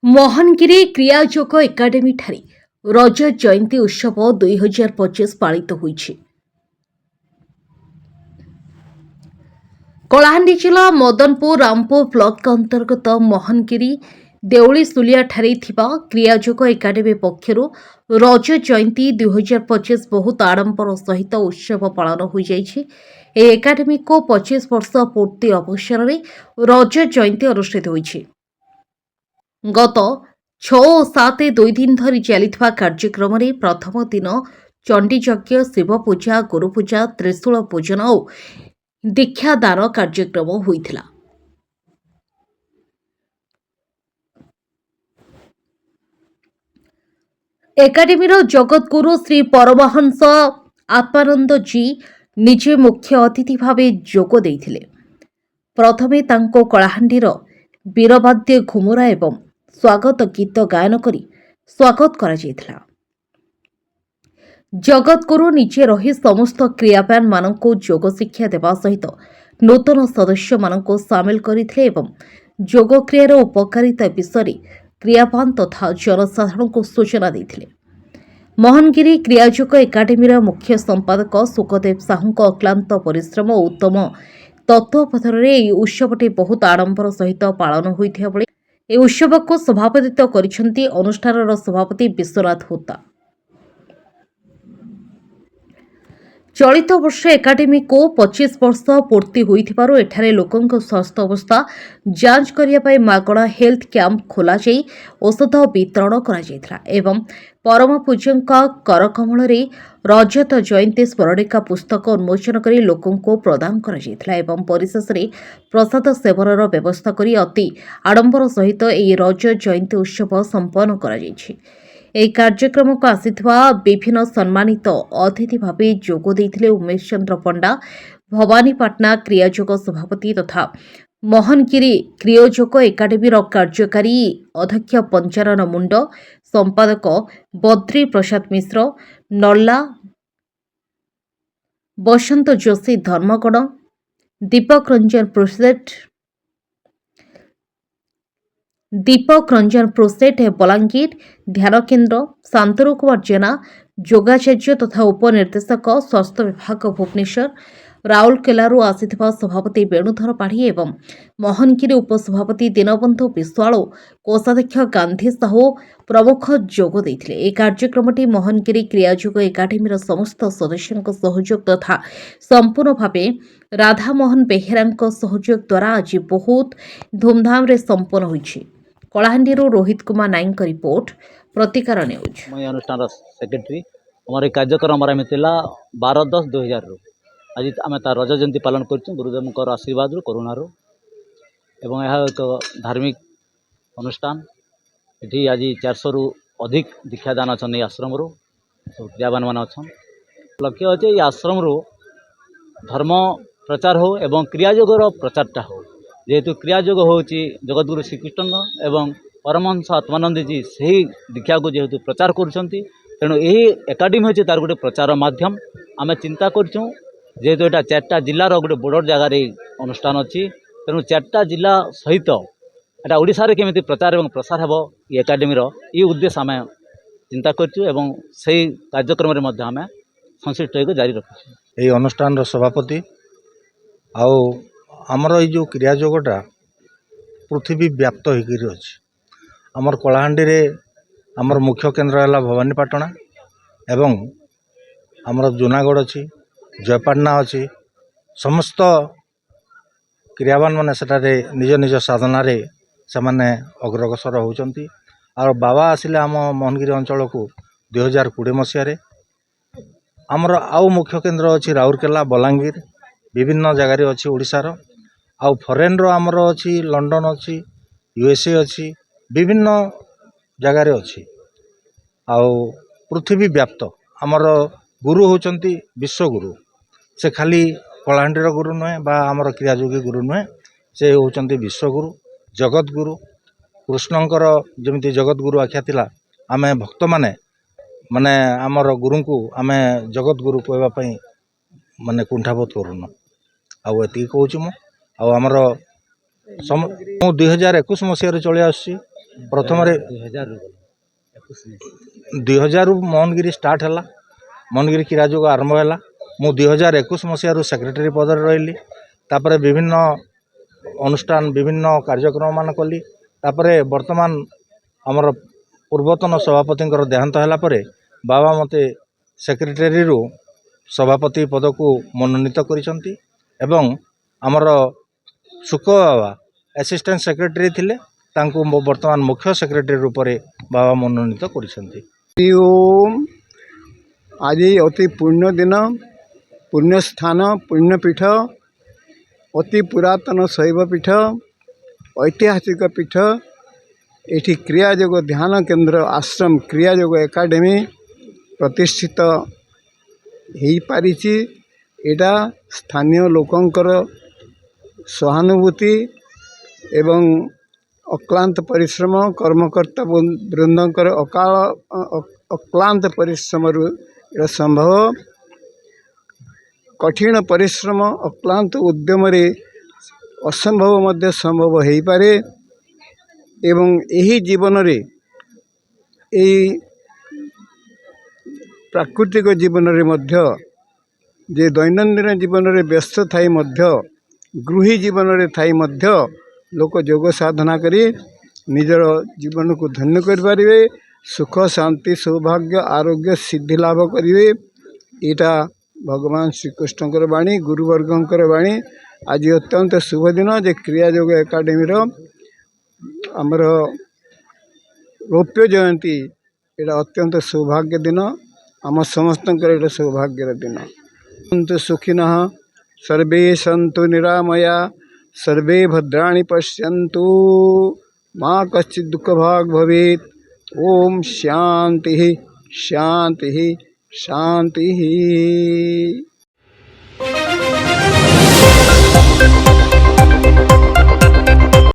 ମହନଗିରି କ୍ରିୟାଯୋଗ ଏକାଡେମୀଠାରେ ରଜ ଜୟନ୍ତୀ ଉତ୍ସବ 2025 ପାଳିତ ହୋଇଛି। କଳାହାଣ୍ଡି ଜିଲ୍ଲା ମଦନପୁର ରାମପୁର ବ୍ଲକ ଅନ୍ତର୍ଗତ ମହନଗିରି ଦେଉଳିସୁଲିଆଠାରେ ଥିବା କ୍ରିୟାଯୋଗ ଏକାଡେମୀ ପକ୍ଷରୁ ରଜ ଜୟନ୍ତୀ 2025 ବହୁତ ଆଡମ୍ବର ସହିତ ଉତ୍ସବ ପାଳନ ହୋଇଯାଇଛି। ଏହି ଏକାଡେମୀକୁ 25 ବର୍ଷ ପୂର୍ତ୍ତି ଅବସରରେ ରଜ ଜୟନ୍ତୀ ଅନୁଷ୍ଠିତ ହୋଇଛି। ଗତ 6 ଓ 7 2 ଦିନ ଧରି ଚାଲିଥିବା କାର୍ଯ୍ୟକ୍ରମରେ ପ୍ରଥମ ଦିନ ଚଣ୍ଡୀଯଜ୍ଞ, ଶିବପୂଜା, ଗୁରୁପୂଜା, ତ୍ରିଶୂଳ ପୂଜନ ଓ ଦୀକ୍ଷାଦାନ କାର୍ଯ୍ୟକ୍ରମ ହୋଇଥିଲା। ଏକାଡେମୀର ଜଗତଗୁରୁ ଶ୍ରୀ ପରମହଂସ ଆତ୍ମାନନ୍ଦ ଜୀ ନିଜେ ମୁଖ୍ୟ ଅତିଥି ଭାବେ ଯୋଗ ଦେଇଥିଲେ। ପ୍ରଥମେ ତାଙ୍କୁ କଳାହାଣ୍ଡିର ବୀରବାଦ୍ୟ ଘୁମୁରା ଏବଂ ସ୍ୱାଗତ ଗୀତ ଗାୟନ କରି ସ୍ୱାଗତ କରାଯାଇଥିଲା। ଜଗତଗୁରୁ ନିଜେ ରହି ସମସ୍ତ କ୍ରୀଡ଼ାବିତମାନଙ୍କୁ ଯୋଗ ଶିକ୍ଷା ଦେବା ସହିତ ନୂତନ ସଦସ୍ୟମାନଙ୍କୁ ସାମିଲ କରିଥିଲେ ଏବଂ ଯୋଗ କ୍ରିୟାର ଉପକାରିତା ବିଷୟରେ କ୍ରୀଡ଼ାବିତ ତଥା ଜନସାଧାରଣଙ୍କୁ ସୂଚନା ଦେଇଥିଲେ। ମହନଗିରି କ୍ରିୟାଯୋଗ ଏକାଡେମୀର ମୁଖ୍ୟ ସମ୍ପାଦକ ସୁଖଦେବ ସାହୁଙ୍କ ଅକ୍ଲାନ୍ତ ପରିଶ୍ରମ ଓ ଉତ୍ତମ ତତ୍ତ୍ୱାବଧାନରେ ଏହି ଉତ୍ସବଟି ବହୁତ ଆଡମ୍ବର ସହିତ ପାଳନ ହୋଇଥିବା ବେଳେ ଏହି ଉତ୍ସବକୁ ସଭାପତିତ୍ୱ କରିଛନ୍ତି ଅନୁଷ୍ଠାନର ସଭାପତି ବିଶ୍ୱନାଥ ହୋତା। ଚଳିତ ବର୍ଷ ଏକାଡେମୀକୁ 25 ବର୍ଷ ପୂର୍ତ୍ତି ହୋଇଥିବାରୁ ଏଠାରେ ଲୋକଙ୍କ ସ୍ୱାସ୍ଥ୍ୟ ଅବସ୍ଥା ଯାଞ୍ଚ କରିବା ପାଇଁ ମାଗଣା ହେଲ୍ଥ କ୍ୟାମ୍ପ ଖୋଲାଯାଇ ଔଷଧ ବିତରଣ କରାଯାଇଥିଲା ଏବଂ ପରମ ପୂଜ୍ୟଙ୍କ କରକମଳରେ ରଜତ ଜୟନ୍ତୀ ସ୍ମରଣିକା ପୁସ୍ତକ ଉନ୍ମୋଚନ କରି ଲୋକଙ୍କୁ ପ୍ରଦାନ କରାଯାଇଥିଲା ଏବଂ ପରିଶେଷରେ ପ୍ରସାଦ ସେବନର ବ୍ୟବସ୍ଥା କରି ଅତି ଆଡମ୍ବର ସହିତ ଏହି ରଜ ଜୟନ୍ତୀ ଉତ୍ସବ ସମ୍ପନ୍ନ କରାଯାଇଛି। ଏହି କାର୍ଯ୍ୟକ୍ରମକୁ ଆସିଥିବା ବିଭିନ୍ନ ସମ୍ମାନିତ ଅତିଥି ଭାବେ ଯୋଗ ଦେଇଥିଲେ ଉମେଶ ଚନ୍ଦ୍ର ପଣ୍ଡା, ଭବାନୀପାଟଣା କ୍ରିୟାଯୋଗ ସଭାପତି ତଥା ମହନଗିରି କ୍ରିୟାଯୋଗ ଏକାଡେମୀର କାର୍ଯ୍ୟକାରୀ ଅଧ୍ୟକ୍ଷ ପଞ୍ଚାନନ ମୁଣ୍ଡ, ସମ୍ପାଦକ ବଦ୍ରି ପ୍ରସାଦ ମିଶ୍ର, ନଲ୍ଲା ବସନ୍ତ ଯୋଶୀ ଧର୍ମଗଡ଼, ଦୀପକ ରଞ୍ଜନ ପ୍ରୋସେଟ ବଲାଙ୍ଗୀର, ଧ୍ୟାନ କେନ୍ଦ୍ର ଶାନ୍ତନୁ କୁମାର ଜେନା, ଯୋଗାଚାର୍ଯ୍ୟ ତଥା ଉପନିର୍ଦ୍ଦେଶକ ସ୍ୱାସ୍ଥ୍ୟ ବିଭାଗ ଭୁବନେଶ୍ୱର, ରାଉରକେଲାରୁ ଆସିଥିବା ସଭାପତି ବେଣୁଧର ପାଢ଼ୀ ଏବଂ ମହନଗିରି ଉପସଭାପତି ଦୀନବନ୍ଧୁ ବିଶ୍ୱାଳ ଓ କୋଷାଧ୍ୟକ୍ଷ ଗାନ୍ଧୀ ସାହୁ ପ୍ରମୁଖ ଯୋଗ ଦେଇଥିଲେ। ଏହି କାର୍ଯ୍ୟକ୍ରମଟି ମହନଗିରି କ୍ରିୟାଯୋଗ ଏକାଡେମୀର ସମସ୍ତ ସଦସ୍ୟଙ୍କ ସହଯୋଗ ତଥା ସମ୍ପୂର୍ଣ୍ଣ ଭାବେ ରାଧାମୋହନ ବେହେରାଙ୍କ ସହଯୋଗ ଦ୍ୱାରା ଆଜି ବହୁତ ଧୁମଧାମରେ ସମ୍ପନ୍ନ ହୋଇଛି। କଳାହାଣ୍ଡିରୁ ରୋହିତ କୁମାର ନାୟକଙ୍କ ରିପୋର୍ଟ, ପ୍ରତିକାର ନ୍ୟୁଜ୍। मैं अनुष्ठान सेक्रेटरी हमारे कार्यक्रम आरंभ थिला 12/10/2000 आज आम रज जयंती पालन कर गुरुदेव आशीर्वाद करुणार एवं यह एक धार्मिक अनुष्ठान ये आज 400 रु अधिक दीक्षादान अच्छा आश्रम सब क्रियावान मान अच्छा लक्ष्य अच्छे ये आश्रम धर्म प्रचार हो एवं क्रियाजोगर प्रचारटा हो जेहेतु क्रियाजोग हूँ जगतगुरु श्रीकृष्ण एवं परमहंस आत्मानंद जी से ही दीक्षा को जेहेतु प्रचार करूँ यही एकाडेमी होची तार गोटे प्रचार माध्यम आम चिंता करूँ जेहेतु यहाँ 4टा जिलार गोटे बॉर्डर जगार अनुष्ठान अच्छी तेणु 4टा जिला सहित यहाँ ओडिशा रे केमिति प्रचार और प्रसार हेब ये एकाडेमी ये उद्देश्य आम चिंता करूँ से कार्यक्रम आम संश्लिष्ट होकर जारी रखुँ। ये अनुष्ठान सभापति आमर ये जो क्रियाजोगटा पृथ्वी व्याप्त होकर अच्छी आमर कलाहांडी रे आमर मुख्य केन्द्र है भवानीपाटना एवं आमर जूनागढ़ अच्छी जयपाटना अच्छी समस्त क्रियावान मैंने सेठारे निज निज साधन से माने अग्रसर होती और बाबा आसिले आम मोहनगिरी अंचल को 2020 मसीह आमर आउ मुख्य केन्द्र अच्छी राउरकेला बलांगीर विभिन्न जगार अच्छी ओडिशार आउ फरेन आमर अच्छी लंडन अच्छी यूएसए अच्छी विभिन्न जगार अच्छी आउ पृथ्वी व्याप्त आमर गुरु होचंती विश्वगुरु से खाली कलाहांडीर गुरु नुहे बा आमर क्रियायोगी गुरु नुहे से होचंती विश्वगुरु जगतगुरु कृष्णंकर जमिति जगतगुरु आख्या थिला आमे भक्त माने माने आमर गुरु को आमे जगतगुरु कहवाई माने कुंठाबोध करूँ आउ एति कहूँ मु आमर 2021 मसीह चली आसी ପ୍ରଥମରେ 2000 2000 ମୋହନଗିରି ଷ୍ଟାର୍ଟ ହେଲା, ମୋହନଗିରି କ୍ରୀଡ଼ା ଯୋଗ ଆରମ୍ଭ ହେଲା। ମୁଁ 2021 ମସିହାରୁ ସେକ୍ରେଟାରୀ ପଦରେ ରହିଲି। ତାପରେ ବିଭିନ୍ନ ଅନୁଷ୍ଠାନ ବିଭିନ୍ନ କାର୍ଯ୍ୟକ୍ରମ ମାନ କଲି। ତାପରେ ବର୍ତ୍ତମାନ ଆମର ପୂର୍ବତନ ସଭାପତିଙ୍କର ଦେହାନ୍ତ ହେଲା ପରେ ବାବା ମୋତେ ସେକ୍ରେଟାରୀରୁ ସଭାପତି ପଦକୁ ମନୋନୀତ କରିଛନ୍ତି ଏବଂ ଆମର ସୁକ ବାବା ଆସିଷ୍ଟାଣ୍ଟ ସେକ୍ରେଟାରୀ ଥିଲେ, ତାଙ୍କୁ ବର୍ତ୍ତମାନ ମୁଖ୍ୟ ସେକ୍ରେଟାରୀ ରୂପରେ ବାବା ମନୋନୀତ କରିଛନ୍ତି। हरि ओम। आज अति पुण्य दिन, पुण्य स्थान, पुण्यपीठ, अति पुरातन शैवपीठ, ऐतिहासिक पीठ। एठी क्रियायोग ध्यान केन्द्र आश्रम क्रियायोग एकाडेमी प्रतिष्ठित हो पारिछि। एटा स्थानीय लोकंकर सहानुभूति एवं अक्लांत परिश्रम कर्मकर्ता वृंदकर अक्लांत परिश्रम एटा संभव। कठिन परिश्रम अक्लांत उद्यम रे असंभव मध्य संभव हो पारे। एवं यही जीवन रे प्राकृतिक जीवन रे मध्य जे दैनंदिन जीवन रे व्यस्त थाई मध्य गृही जीवन रे थाई मध्य लोक योग साधना करी निजर जीवन को धन्य कर पारे, सुख शांति सौभाग्य आरोग्य सिद्धि लाभ करेंगे। यहाँ भगवान श्रीकृष्णकर वाणी गुरुवर्गंकर वाणी। आज अत्यंत शुभ दिन जे क्रियायोग एकाडेमी आमर रौप्य जयंती। यहाँ अत्यंत सौभाग्य दिन, आम समस्त सौभाग्यर दिन। सन्तु सुखिनः सर्वे सन्तु निरामया सर्वे भद्राणि पश्यन्तु माँ कश्चित् दुःखभाग् भवेत्। ओम शांति शांति शांति।